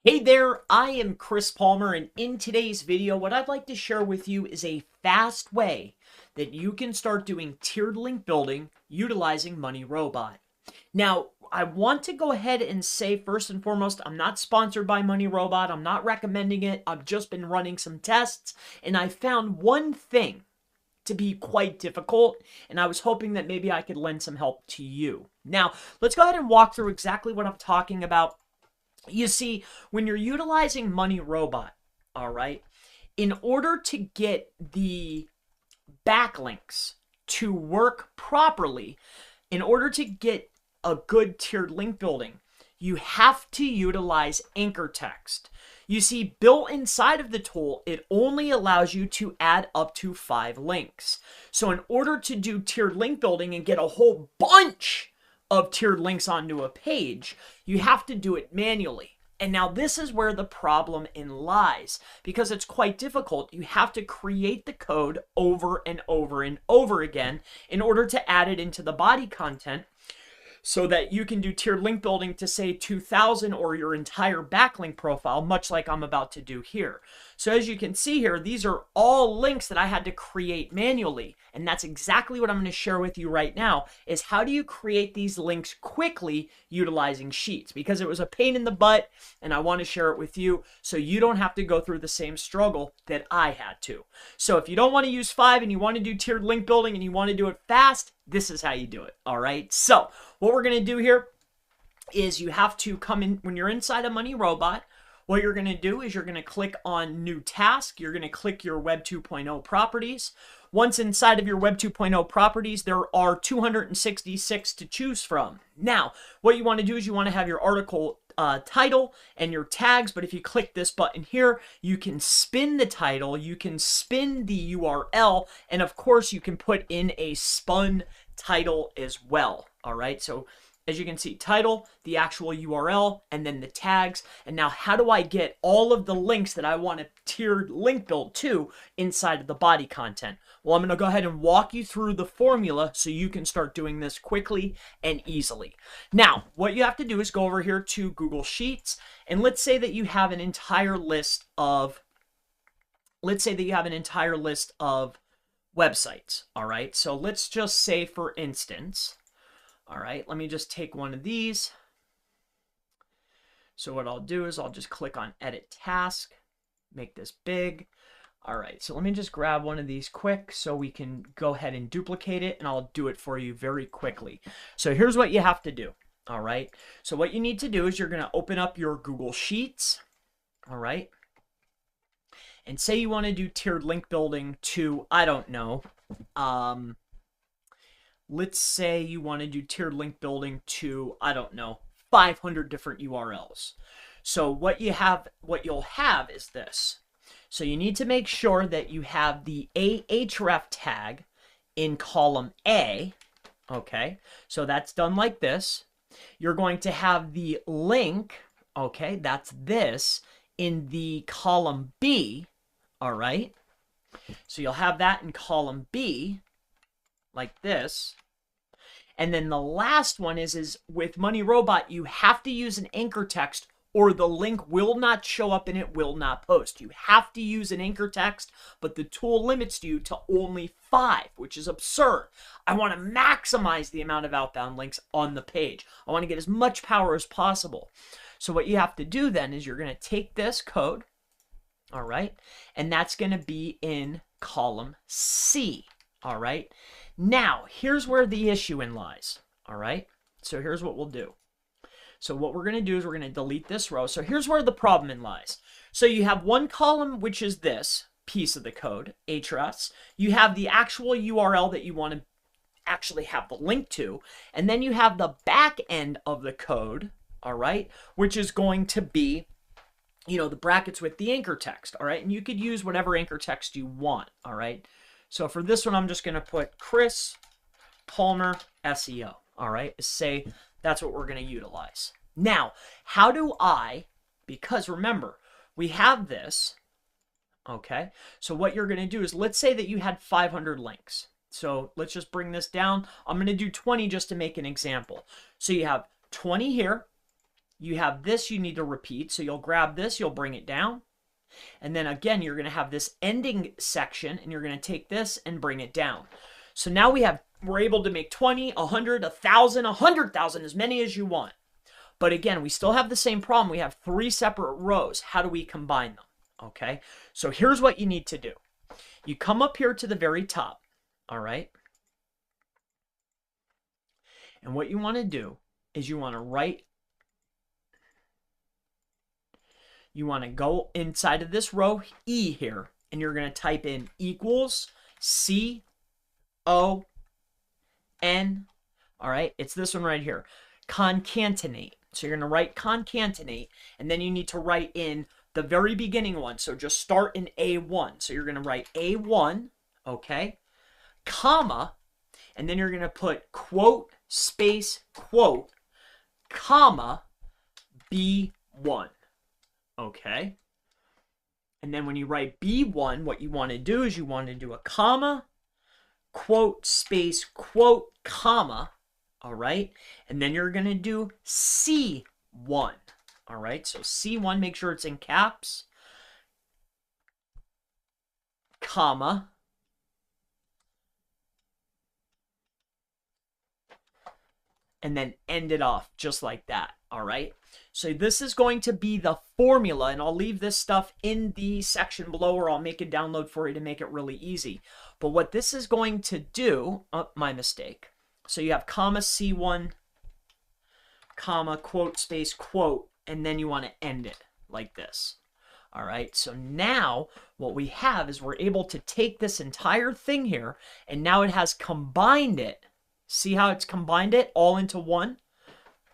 Hey there, I am Chris Palmer, and in today's video, what I'd like to share with you is a fast way that you can start doing tiered link building utilizing Money Robot. Now, I want to go ahead and say first and foremost, I'm not sponsored by Money Robot. I'm not recommending it. I've just been running some tests, and I found one thing to be quite difficult, and I was hoping that maybe I could lend some help to you. Now, let's go ahead and walk through exactly what I'm talking about. You see, when you're utilizing Money Robot, all right, in order to get the backlinks to work properly, in order to get a good tiered link building, you have to utilize anchor text. You see, built inside of the tool, it only allows you to add up to 5 links. So in order to do tiered link building and get a whole bunch of tiered links onto a page, you have to do it manually. And now this is where the problem lies, because it's quite difficult. You have to create the code over and over and over again in order to add it into the body content, so that you can do tiered link building to say 2,000 or your entire backlink profile, much like I'm about to do here. So as you can see here, these are all links that I had to create manually. And that's exactly what I'm going to share with you right now, is how do you create these links quickly utilizing Sheets? Because it was a pain in the butt, and I want to share it with you so you don't have to go through the same struggle that I had to. So if you don't want to use 5 and you want to do tiered link building and you want to do it fast, this is how you do it, all right? So what we're going to do here is you have to come in, when you're inside a Money Robot, what you're going to do is you're going to click on New Task. You're going to click your Web 2.0 properties. Once inside of your Web 2.0 properties, there are 266 to choose from. Now, what you want to do is you want to have your article title and your tags, but if you click this button here, you can spin the title, you can spin the URL, and of course you can put in a spun title as well. All right, so as you can see, title, the actual URL, and then the tags. And now how do I get all of the links that I want to tiered link build to inside of the body content? Well, I'm going to go ahead and walk you through the formula so you can start doing this quickly and easily. Now, what you have to do is go over here to Google Sheets, and let's say that you have an entire list of, websites, all right? So let's just say, for instance, all right, let me just take one of these. So what I'll do is I'll just click on Edit Task, make this big. All right, so let me just grab one of these quick so we can go ahead and duplicate it, and I'll do it for you very quickly. So here's what you have to do, all right? So what you need to do is you're going to open up your Google Sheets, all right? And say you want to do tiered link building to, I don't know, let's say you want to do tiered link building to, I don't know, 500 different URLs. So what you'll have is this. So you need to make sure that you have the ahref tag in column A. Okay, so that's done like this. You're going to have the link, okay, that's this, in the column B. All right, so you'll have that in column B, like this. And then the last one is with Money Robot, you have to use an anchor text or the link will not show up and it will not post. You have to use an anchor text, but the tool limits you to only 5, which is absurd. I want to maximize the amount of outbound links on the page. I want to get as much power as possible. So what you have to do then is you're going to take this code, all right, and that's going to be in column C, all right. Now, here's where the issue lies, all right? So here's what we'll do. So what we're going to do is we're going to delete this row. So here's where the problem lies. So you have one column, which is this piece of the code, hrefs. You have the actual URL that you want to actually have the link to. And then you have the back end of the code, all right, which is going to be, you know, the brackets with the anchor text, all right? And you could use whatever anchor text you want, all right? So for this one, I'm just going to put Chris Palmer SEO, all right? Say that's what we're going to utilize. Now, how do because remember, we have this, okay? So what you're going to do is, let's say that you had 500 links. So let's just bring this down. I'm going to do 20 just to make an example. So you have 20 here, you have this you need to repeat. So you'll grab this, you'll bring it down. And then again, you're going to have this ending section, and you're going to take this and bring it down. So now we're able to make 20, 100, 1,000, 100,000, as many as you want. But again, we still have the same problem. We have 3 separate rows. How do we combine them? Okay, so here's what you need to do. You come up here to the very top, all right? And what you want to do is you want to go inside of this row E here, and you're going to type in equals CON. All right, it's this one right here, concatenate. So you're going to write concatenate, and then you need to write in the very beginning one. So just start in A1. So you're going to write A1, okay, comma, and then you're going to put quote, space, quote, comma, B1. Okay. And then when you write B1, what you want to do is you want to do a comma, quote, space, quote, comma. All right. And then you're going to do C1. All right. So C1, make sure it's in caps, comma, and then end it off just like that. All right. So this is going to be the formula, and I'll leave this stuff in the section below, or I'll make a download for you to make it really easy. But what this is going to do, my mistake. So you have comma C1, comma, quote, space, quote, and then you want to end it like this. All right, so now what we have is we're able to take this entire thing here, and now it has combined it. See how it's combined it all into one?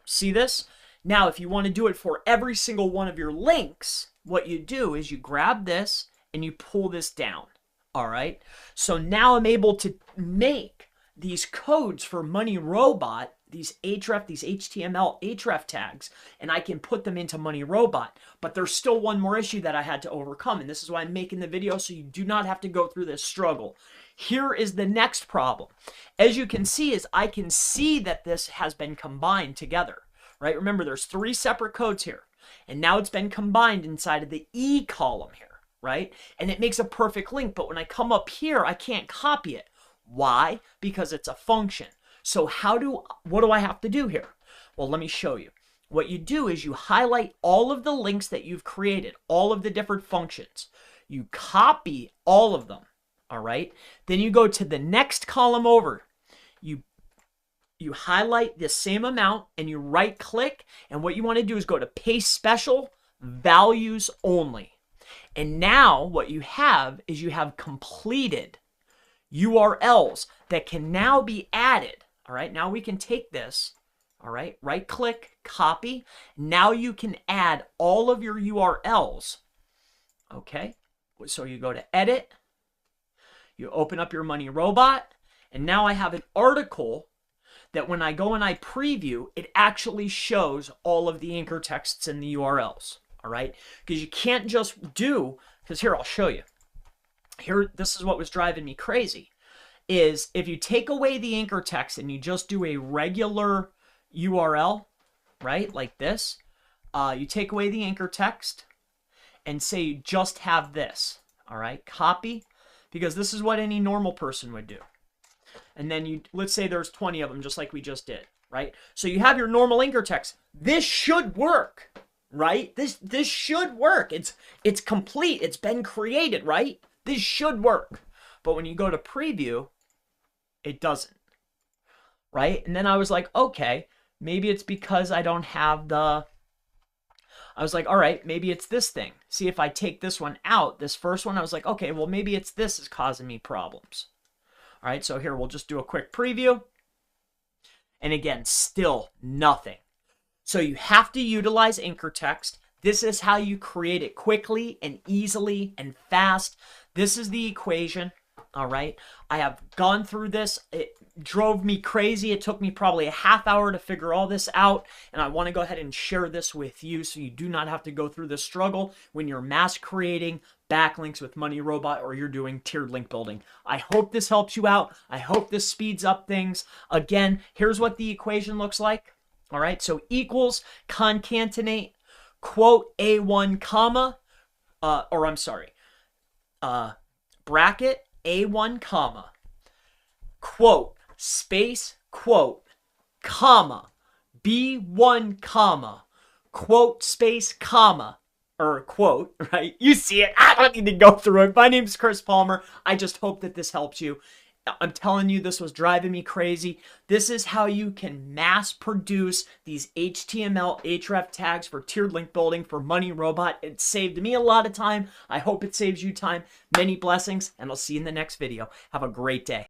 See this? Now, if you want to do it for every single one of your links, what you do is you grab this and you pull this down. All right. So now I'm able to make these codes for Money Robot, these href, these HTML href tags, and I can put them into Money Robot. But there's still one more issue that I had to overcome, and this is why I'm making the video, so you do not have to go through this struggle. Here is the next problem. As you can see, is I can see that this has been combined together. Right? Remember, there's 3 separate codes here. And now it's been combined inside of the E column here, right? And it makes a perfect link. But when I come up here, I can't copy it. Why? Because it's a function. So what do I have to do here? Well, let me show you. What you do is you highlight all of the links that you've created, all of the different functions. You copy all of them, all right? Then you go to the next column over. You highlight the same amount and you right click, and what you want to do is go to paste special, values only. And now what you have is you have completed URLs that can now be added. All right, now we can take this, all right, right click, copy. Now you can add all of your URLs. Okay, so you go to edit, you open up your Money Robot, and now I have an article that when I go and I preview, it actually shows all of the anchor texts and the URLs, all right? Because you can't just do, because here, I'll show you. Here, this is what was driving me crazy, is if you take away the anchor text and you just do a regular URL, right, like this, you take away the anchor text and say you just have this, all right? Copy, because this is what any normal person would do. And then let's say there's 20 of them, just like we just did, right? So you have your normal anchor text. This should work, right? This should work. It's complete. It's been created, right? This should work. But when you go to preview, it doesn't, right? And then I was like, okay, maybe it's because I don't have I was like, all right, maybe it's this thing. See, if I take this one out, this first one, I was like, okay, well, maybe it's this is causing me problems. All right, so here we'll just do a quick preview. And again, still nothing. So you have to utilize anchor text. This is how you create it quickly and easily and fast. This is the equation. All right, I have gone through this. It drove me crazy. It took me probably a half hour to figure all this out. And I want to go ahead and share this with you so you do not have to go through this struggle when you're mass creating backlinks with Money Robot or you're doing tiered link building. I hope this helps you out. I hope this speeds up things. Again, here's what the equation looks like. All right, so equals, concatenate, quote, A1, comma, bracket, A1, comma, quote, space, quote, comma, B1, comma, quote, space, comma, or quote, right? You see it. I don't need to go through it. My name's Chris Palmer. I just hope that this helps you. I'm telling you, this was driving me crazy. This is how you can mass produce these HTML href tags for tiered link building for Money Robot. It saved me a lot of time. I hope it saves you time. Many blessings, and I'll see you in the next video. Have a great day.